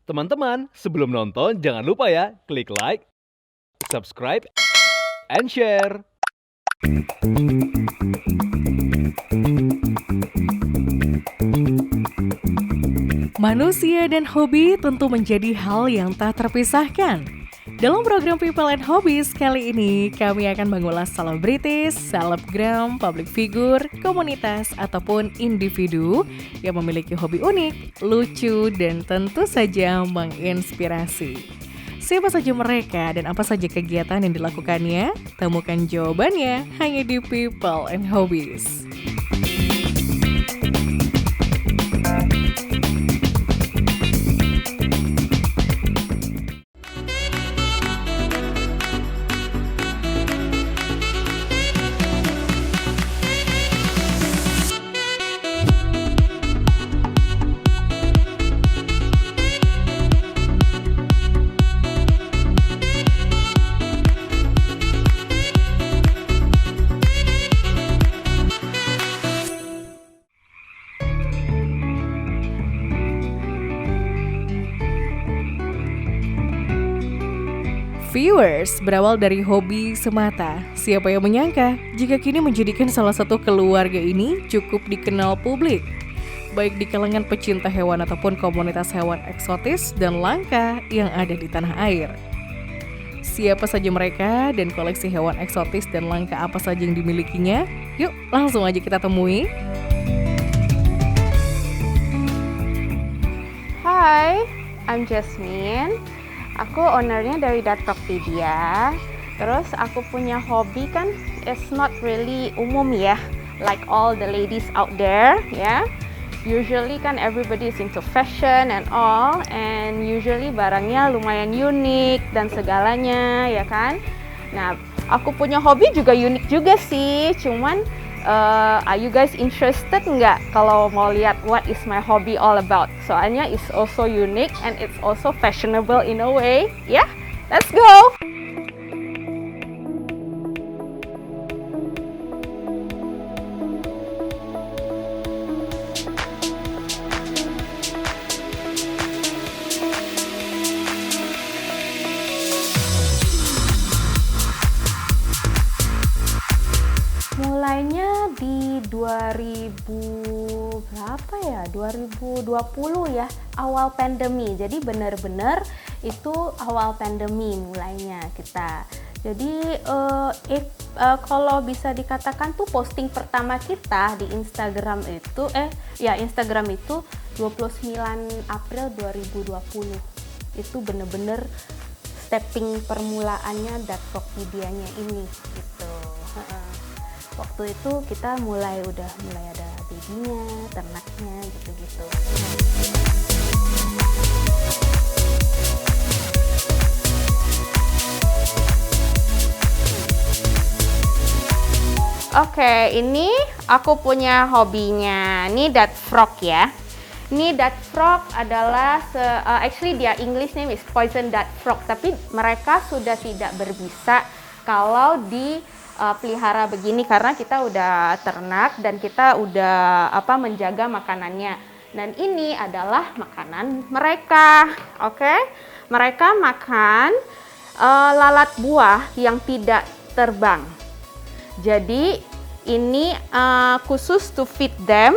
Teman-teman, sebelum nonton jangan lupa ya, klik like, subscribe, and share. Manusia dan hobi tentu menjadi hal yang tak terpisahkan. Dalam program People and Hobbies kali ini, kami akan mengulas selebritis, selebgram, public figure, komunitas, ataupun individu yang memiliki hobi unik, lucu, dan tentu saja menginspirasi. Siapa saja mereka dan apa saja kegiatan yang dilakukannya? Temukan jawabannya hanya di People and Hobbies. Viewers berawal dari hobi semata. Siapa yang menyangka jika kini menjadikan salah satu keluarga ini cukup dikenal publik, baik di kalangan pecinta hewan ataupun komunitas hewan eksotis dan langka yang ada di tanah air. Siapa saja mereka dan koleksi hewan eksotis dan langka apa saja yang dimilikinya? Yuk langsung aja kita temui. Hi, I'm Jasmine. Aku ownernya dari Datfrogpedia. Terus aku punya hobi kan, it's not really umum ya, like all the ladies out there ya. Usually kan everybody is into fashion and all, and usually barangnya lumayan unik dan segalanya ya kan. Nah, aku punya hobi juga unik juga sih, cuman are you guys interested nggak kalau mau lihat what is my hobby all about? Soalnya it's also unique and it's also fashionable in a way. Yeah, let's go! Mulainya di 2020 ya, awal pandemi. Jadi benar-benar itu awal pandemi mulainya kita. Jadi kalau bisa dikatakan tuh posting pertama kita di Instagram itu Instagram itu 29 April 2020. Itu benar-benar stepping permulaannya Datfrogpedia-nya ini gitu. Waktu itu kita mulai ada babynya, ternaknya gitu-gitu. Oke, ini aku punya hobinya. Ini Datfrog ya. Ini Datfrog adalah actually dia English name is Poison Datfrog, tapi mereka sudah tidak berbisa kalau pelihara begini karena kita udah ternak dan kita udah menjaga makanannya. Dan ini adalah makanan mereka. Oke? Mereka makan lalat buah yang tidak terbang. Jadi ini khusus to feed them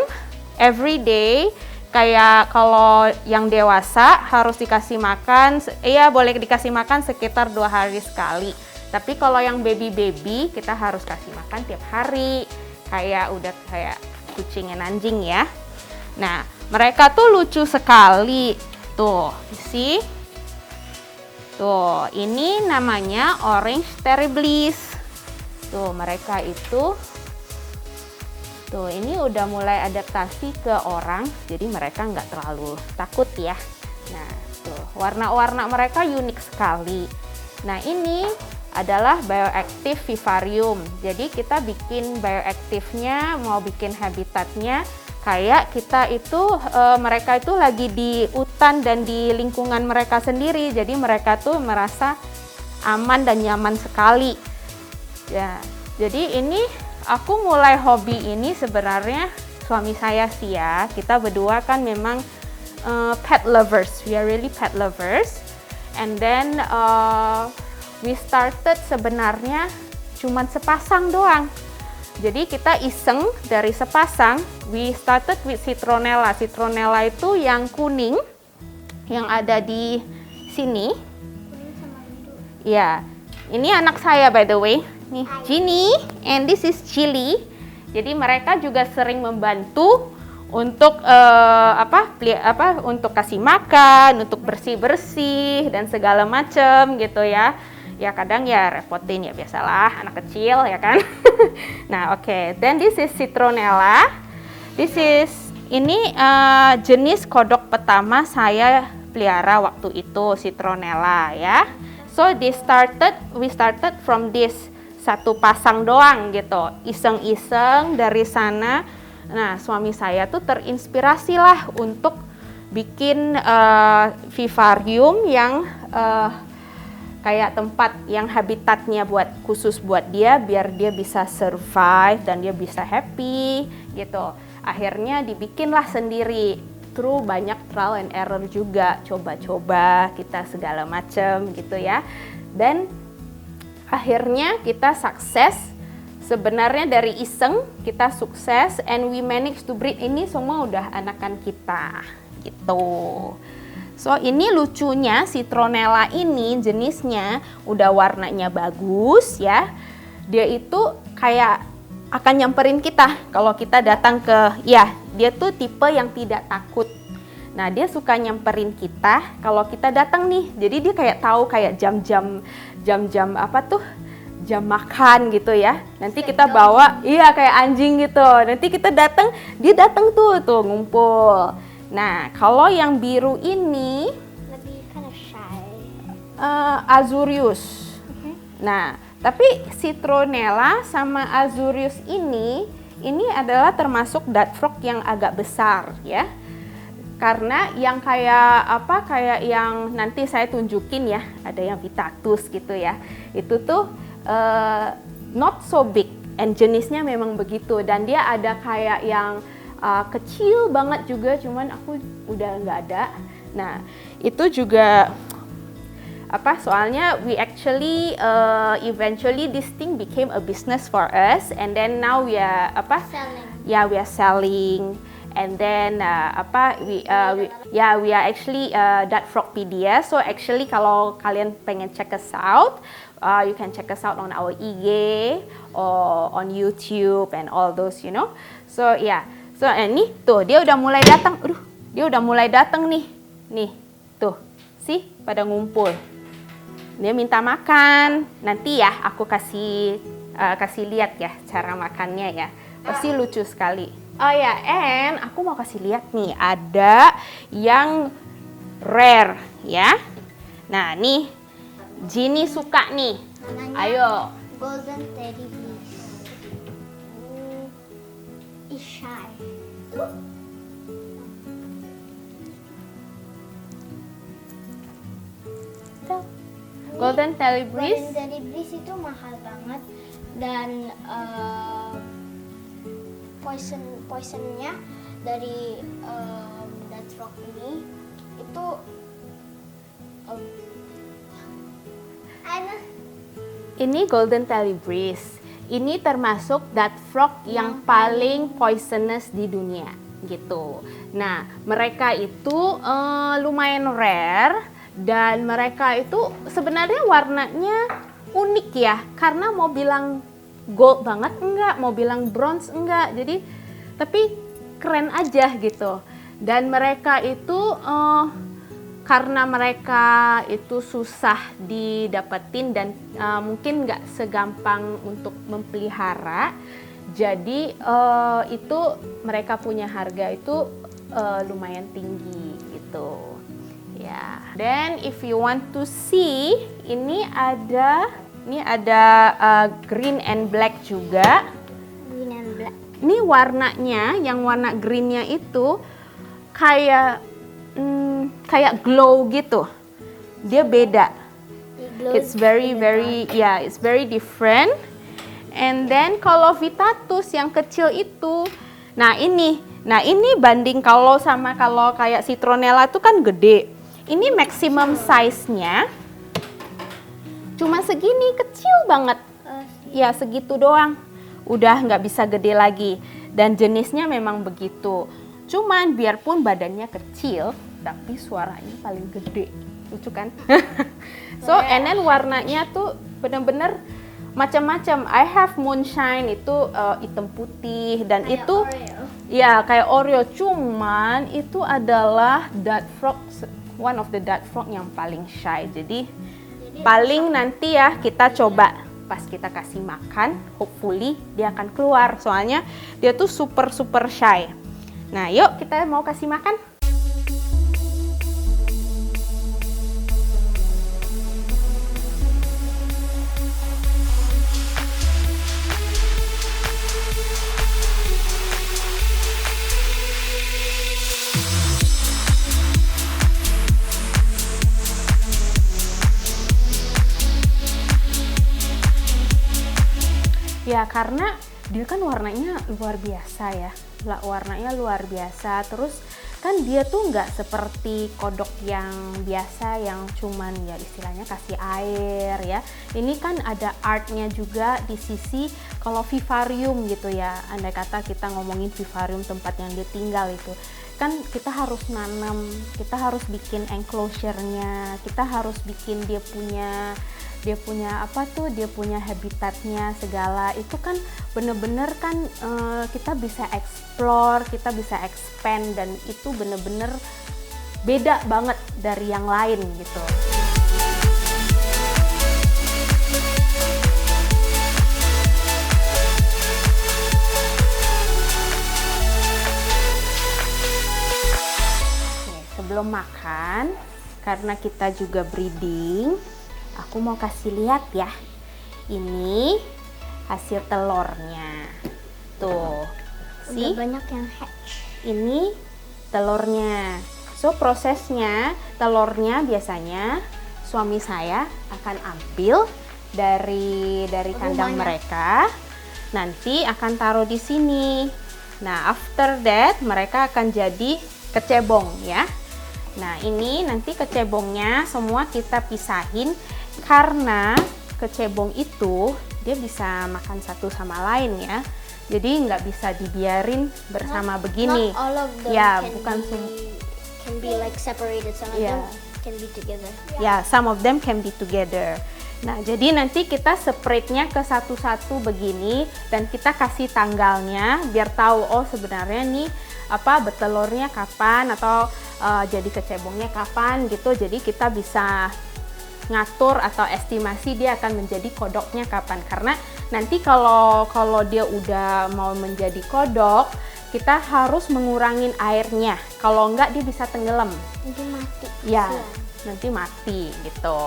every day. Kayak kalau yang dewasa harus dikasih makan, boleh dikasih makan sekitar 2 hari sekali. Tapi kalau yang baby kita harus kasih makan tiap hari, kayak kucing dan anjing ya. Nah, mereka tuh lucu sekali. Tuh, see? Tuh, ini namanya Orange Terribliss. Tuh, mereka itu ini udah mulai adaptasi ke orang, jadi mereka nggak terlalu takut ya. Nah, tuh, warna-warna mereka unik sekali. Nah, ini adalah bioactive vivarium. Jadi kita bikin bioaktifnya, mau bikin habitatnya kayak kita itu mereka itu lagi di hutan dan di lingkungan mereka sendiri. Jadi mereka tuh merasa aman dan nyaman sekali. Ya, jadi ini aku mulai hobi ini sebenarnya suami saya sih ya. Kita berdua kan memang pet lovers. We are really pet lovers. And then we started sebenarnya cuman sepasang doang. Jadi kita iseng dari sepasang. We started with citronella. Citronella itu yang kuning, yang ada di sini. Ya, ini anak saya by the way. Nih, Ginny, and this is Chili. Jadi mereka juga sering membantu untuk untuk kasih makan, untuk bersih-bersih dan segala macam gitu ya. Ya kadang ya repotin ya, biasalah anak kecil ya kan. Nah, oke. Then this is citronella. Ini jenis kodok pertama saya pelihara waktu itu, citronella ya. So we started from this satu pasang doang gitu, iseng-iseng dari sana. Nah, suami saya tuh terinspirasi lah untuk bikin vivarium yang kayak tempat yang habitatnya khusus buat dia, biar dia bisa survive dan dia bisa happy gitu. Akhirnya dibikinlah sendiri, through banyak trial and error juga, coba-coba kita segala macam gitu ya. Dan akhirnya kita sukses. Sebenarnya dari iseng kita sukses, and we manage to breed. Ini semua udah anakan kita gitu. So ini lucunya citronella ini jenisnya udah warnanya bagus ya. Dia itu kayak akan nyamperin kita kalau kita datang ke, ya dia tuh tipe yang tidak takut. Nah, dia suka nyamperin kita kalau kita datang nih. Jadi dia kayak tahu kayak jam-jam jam makan gitu ya. Nanti kita bawa, iya kayak anjing gitu. Nanti kita datang, dia datang tuh ngumpul. Nah, kalau yang biru ini lebih kind of shy. Azurius. Nah, tapi citronella sama Azurius ini adalah termasuk duck frog yang agak besar ya. Karena yang kayak yang nanti saya tunjukin ya, ada yang Vitatus gitu ya. Itu tuh not so big, and jenisnya memang begitu, dan dia ada kayak yang kecil banget juga, cuman aku udah nggak ada. Nah, itu juga soalnya we actually eventually this thing became a business for us, and then now we are Selling. Yeah, we are selling. And then we are actually duck frogpedia. So actually kalau kalian pengen check us out, you can check us out on our IG or on YouTube and all those, you know. So yeah, so ini tuh dia udah mulai datang. Dia udah mulai datang nih. Nih, tuh, sih pada ngumpul. Dia minta makan. Nanti ya aku kasih lihat ya cara makannya ya. Pasti lucu sekali. Oh ya, and aku mau kasih lihat nih, ada yang rare ya. Nah, nih Ginny suka nih. Namanya Ayo. Golden Teddy Bears. Is shy. Golden Teddy Bears. Golden Teddy Bears itu mahal banget, dan poisonnya dari duck frog ini itu Ini Golden Teddy Bears. Ini termasuk duck frog yang paling poisonous di dunia gitu. Nah, mereka itu lumayan rare, dan mereka itu sebenarnya warnanya unik ya, karena mau bilang gold banget enggak, mau bilang bronze enggak, jadi tapi keren aja gitu. Dan mereka itu karena mereka itu susah didapetin dan mungkin nggak segampang untuk memelihara, jadi itu mereka punya harga itu lumayan tinggi gitu ya. Dan if you want to see, ini ada green and black juga. green and black. Ini warnanya, yang warna greennya itu kayak glow gitu. Dia beda. It's very different. And then kalau Vitatus yang kecil itu, nah ini Nah ini banding kalau kayak citronella itu kan gede. Ini maximum size-nya cuma segini, kecil banget. Ya segitu doang. Udah nggak bisa gede lagi. Dan jenisnya memang begitu. Cuman biarpun badannya kecil, tapi suaranya paling gede. Lucu kan? So, and then warnanya tuh bener-bener macam-macam. I have moonshine itu hitam putih dan Kayak itu Oreo. ya kayak Oreo, cuman itu adalah dart frog, one of the dart frog yang paling shy. Jadi paling nanti ya kita coba pas kita kasih makan, hopefully dia akan keluar. Soalnya dia tuh super shy. Nah, yuk kita mau kasih makan. Ya karena dia kan warnanya luar biasa ya, warnanya luar biasa. Terus kan dia tuh nggak seperti kodok yang biasa yang cuman ya istilahnya kasih air ya. Ini kan ada artnya juga di sisi kalau vivarium gitu ya. Andai kata kita ngomongin vivarium tempat yang dia tinggal itu, kan kita harus nanam, kita harus bikin enclosure-nya, kita harus bikin dia punya habitatnya segala. Itu kan bener-bener kan kita bisa explore, kita bisa expand, dan itu bener-bener beda banget dari yang lain gitu. Oke, sebelum makan, karena kita juga breeding, aku mau kasih lihat ya, ini hasil telurnya. Tuh, Udah banyak yang hatch. ini telurnya. So prosesnya, telurnya biasanya suami saya akan ambil dari kandang mereka, nanti akan taruh di sini. Nah, after that mereka akan jadi kecebong ya. Nah, ini nanti kecebongnya semua kita pisahin. Karena kecebong itu dia bisa makan satu sama lain ya, jadi nggak bisa dibiarin bersama begini. Not all of them Ya, can bukan can be like separated. Some of Yeah. them can be together. Ya, some of them can be together. Nah, jadi nanti kita separate-nya ke satu-satu begini, dan kita kasih tanggalnya biar tahu oh sebenarnya nih betelurnya kapan atau jadi kecebongnya kapan gitu. Jadi kita bisa ngatur atau estimasi dia akan menjadi kodoknya kapan. Karena nanti kalau dia udah mau menjadi kodok, kita harus mengurangin airnya. Kalau enggak dia bisa tenggelam. Nanti mati. Ya, Kasihan. nanti mati gitu.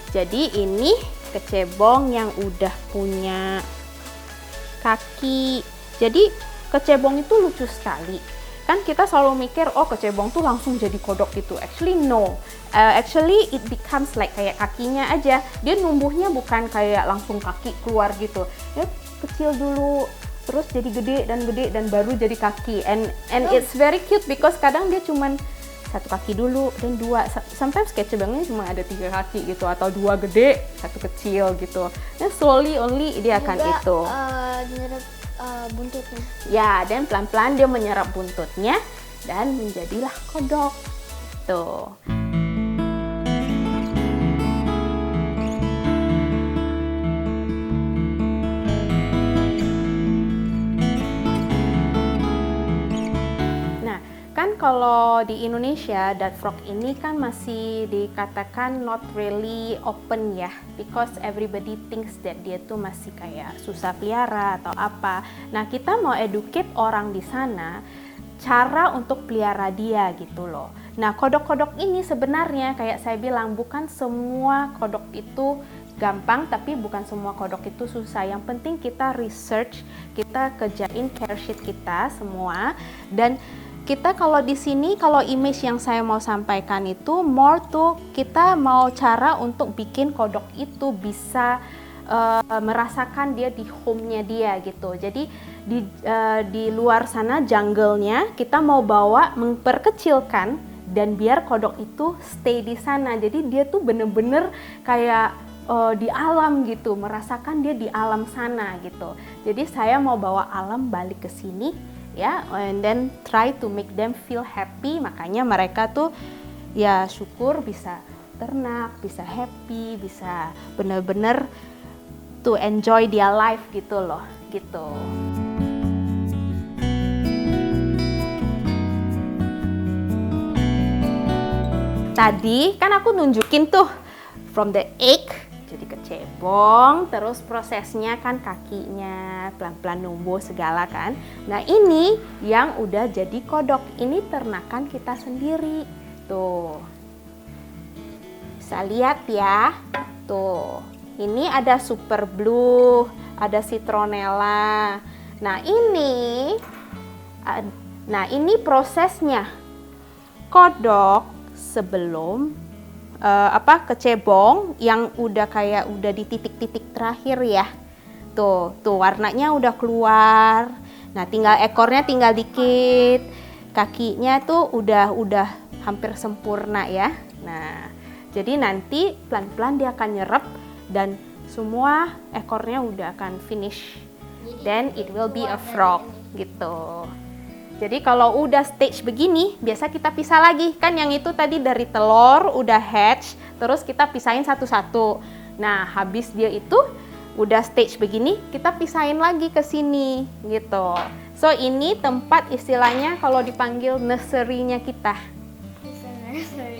Jadi ini kecebong yang udah punya kaki. Jadi kecebong itu lucu sekali. Kan kita selalu mikir, oh kecebong tuh langsung jadi kodok gitu. Actually no. Actually it becomes like kayak kakinya aja. Dia numbuhnya bukan kayak langsung kaki keluar gitu. Dia kecil dulu, terus jadi gede dan baru jadi kaki. And it's very cute because kadang dia cuman satu kaki dulu dan dua. Sometimes kecebongnya cuma ada 3 kaki gitu, atau 2 gede, 1 kecil gitu. Dan slowly only dia akan Juga, itu. nyerap buntutnya. Ya, dan pelan-pelan dia menyerap buntutnya dan menjadilah kodok. Tuh. Nah, kan kalau di Indonesia, dart frog ini kan masih dikatakan not really open ya, because everybody thinks that dia tuh masih kayak susah pelihara atau apa. Nah, kita mau educate orang di sana cara untuk pelihara dia gitu loh. Nah, kodok-kodok ini sebenarnya kayak saya bilang, bukan semua kodok itu gampang, tapi bukan semua kodok itu susah. Yang penting kita research, kita kerjain care sheet kita semua. Dan kita kalau di sini, kalau image yang saya mau sampaikan itu more tuh kita mau cara untuk bikin kodok itu bisa merasakan dia di home-nya dia gitu. Jadi di luar sana jungle-nya kita mau bawa memperkecilkan dan biar kodok itu stay di sana. Jadi dia tuh bener-bener kayak di alam gitu, merasakan dia di alam sana gitu. Jadi saya mau bawa alam balik ke sini ya, and then try to make them feel happy. Makanya mereka tuh ya syukur bisa ternak, bisa happy, bisa bener-bener to enjoy their life gitu loh, gitu. Tadi kan aku nunjukin tuh from the egg jadi kecebong, terus prosesnya kan kakinya pelan-pelan numbuh segala kan. Nah ini yang udah jadi kodok, ini ternakan kita sendiri. Tuh, bisa lihat ya, tuh. Ini ada super blue, ada citronella. Nah ini prosesnya kodok sebelum kecebong yang udah di titik-titik terakhir ya. Tuh warnanya udah keluar. Nah, tinggal ekornya tinggal dikit. Kakinya tuh udah hampir sempurna ya. Nah, jadi nanti pelan-pelan dia akan nyerap dan semua ekornya udah akan finish. Then it will be a frog gitu. Jadi kalau udah stage begini, biasa kita pisah lagi. Kan yang itu tadi dari telur udah hatch, terus kita pisahin satu-satu. Nah, habis dia itu udah stage begini, kita pisahin lagi ke sini gitu. So ini tempat istilahnya kalau dipanggil nursery-nya kita. It's a nursery.